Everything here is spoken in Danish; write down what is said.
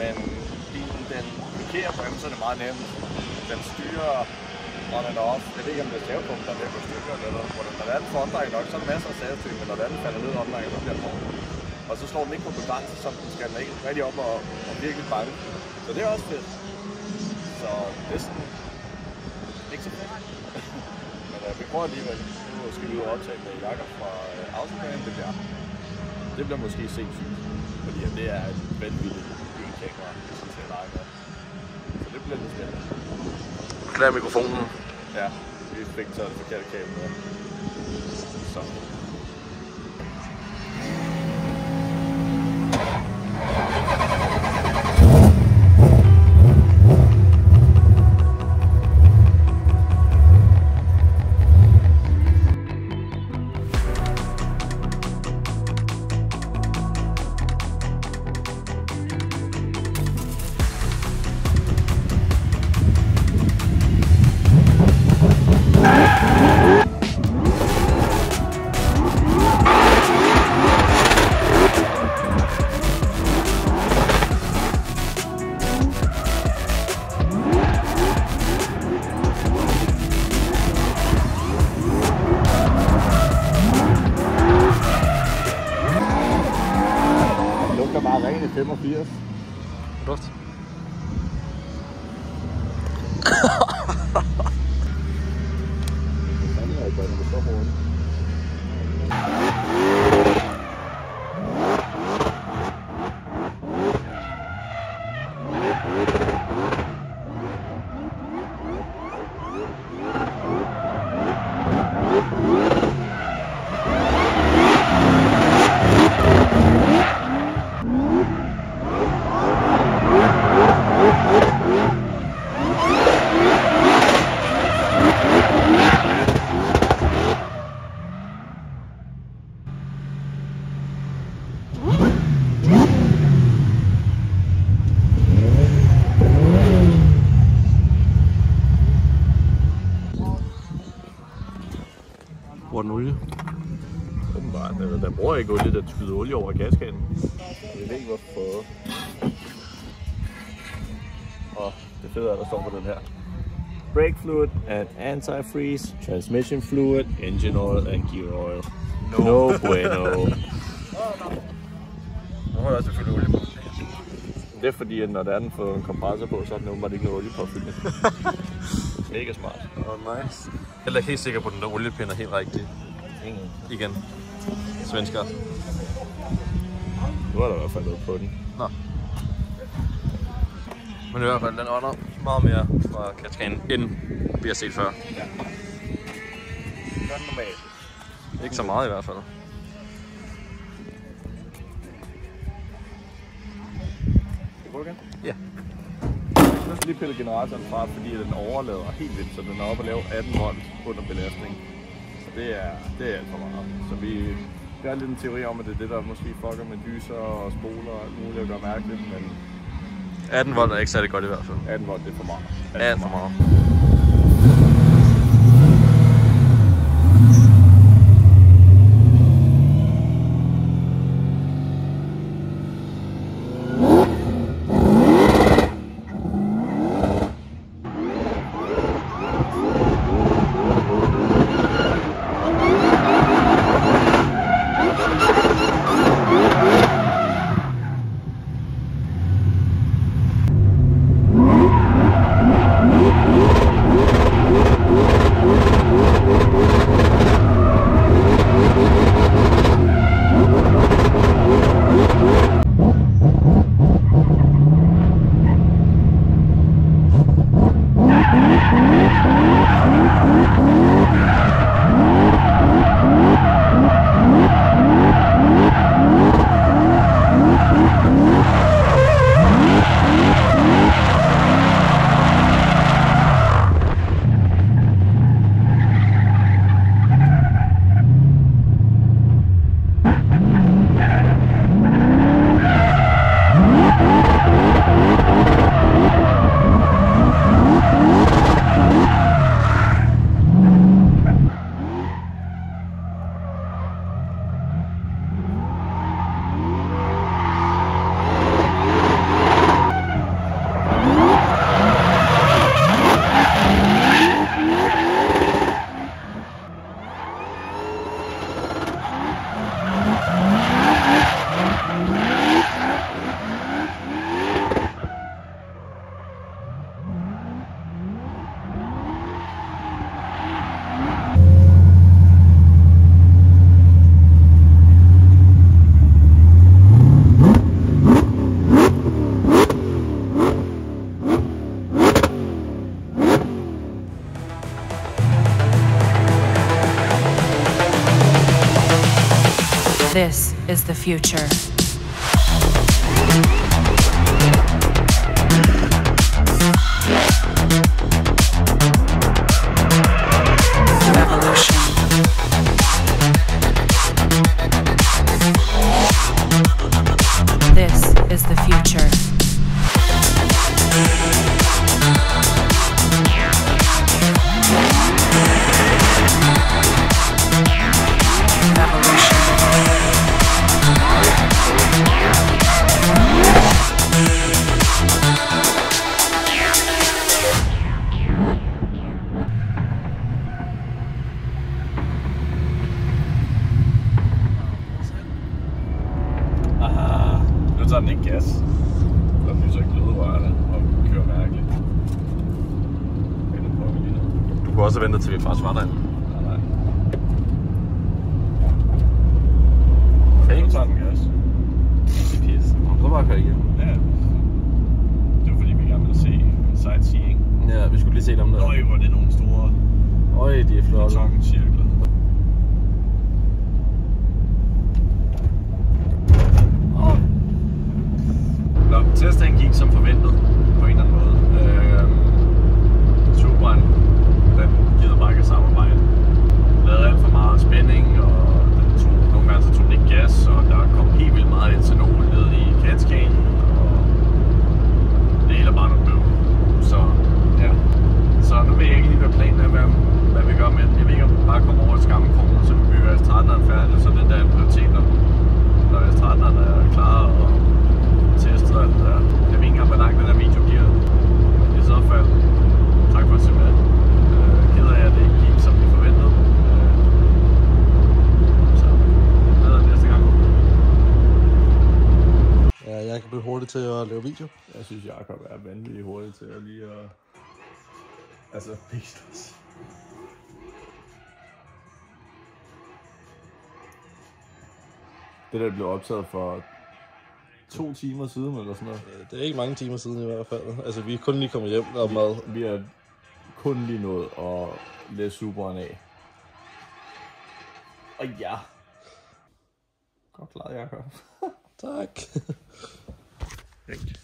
men bilen den blokerer bremserne meget nemt. Den styrer on and off. Jeg ved ikke om det er stavepunkt, der er ved at gå stykker eller hvordan. Når der er den for omdrejning nok, så er der masser af stavestyr, men når den falder ned omdrejning, så bliver den hård. Og så slår den ikke på begrænset, som den skal. Den er ikke rigtig op og virkelig bange. Så det er også fedt. Så det er sådan ikke så fedt. Men vi prøver alligevel. Nu skal vi ud og optage med Jakob fra Autobahn. Det bliver måske sindssygt, fordi det er et vanvittigt bilkamera, hvis man skal lege med. Så det bliver lidt spændende. Klar mikrofonen. Ja, vi fik taget det forkerte kabel med. Så. Bare rene 85. Luft. Fanden er ikke, når det står hurtigt. Bruger den olie? Åbenbart. Den bruger ikke olie, den skyder olie over gaskanen. Jeg ved ikke hvorfor. Og det fede er, der står på den her. Brake fluid and antifreeze, transmission fluid, engine oil and gear oil. No bueno. Nu har jeg selvfølgelig olie på. Det er fordi, at når der er den får en kompressor på, så er den åbenbart ikke noget olie påfyldning. Mega smart. Nice. Jeg er ikke helt sikker på, at den der oliepind er helt rigtig. Igen. Svensker. Nu er der i hvert fald noget på den. Nå. Men i hvert fald, den ånder meget mere fra Katrine, end vi har set før. Ja. Det er normalt. Ikke så meget i hvert fald. Skal vi gå igen? Ja. Jeg skal lige pille generatoren fra, fordi den overlader helt vildt, så den er oppe at lave 18 volt under belastning. Så det er alt for meget. Så vi har lidt en teori om, at det er det, der måske fucker med lyser og spoler og alt muligt at gøre mærkeligt, men 18 volt er ikke særlig godt i hvert fald. 18 volt, det er for meget. Alt for meget. This is the future. Revolution. This is the future. Nu tager den ikke gas. Så den lyser ikke gløderørene og kører mærkeligt. Eller prøver vi lige nu. Du kunne også have ventet til vi faktisk var derinde. Nej. Okay. Nu tager den gas. Pis. Så bare køre igen. Ja. Det var fordi vi gerne ville se sightseeing. Ja, vi skulle lige se dem der. Øj, hvor det er nogle store De er flotte. betoncirkler. Nå, testen gik som forventet på en eller anden måde. Subaru'en, den gider bare ikke at samarbejde. Lavede alt for meget spænding, og nogle gange så tog den ikke gas, og der kom helt vildt meget etanol ned i catskanen, og det hele er bare noget bøv. Så ja, så nu ved jeg ikke lige, hvad planen er med, hvad vi gør med den. Jeg ved ikke, om den bare kommer over til Skammenkrogen, så vi bygger S13'eren færdig, så den der er en prioritet, når S13'eren er klar og testet og alt det der. Jeg ved ikke engang, hvor langt den her video giver. Men i så fald, tak for at se med. Ked af, at det ikke gik, som vi forventede. Så bedre næste gang. Ja, jeg kan blive hurtig til at lave video. Jeg synes, Jacob er vanvittigt hurtig til at lige at... Altså, pixels. Det der blev optaget for 2 timer siden eller sådan noget. Det er ikke mange timer siden i hvert fald. Altså, vi er kun lige kommet hjem og mad. Vi har kun lige nået at læse Subaru'en af. Og ja. Godt klaret, Jacob. Tak. Rigtig.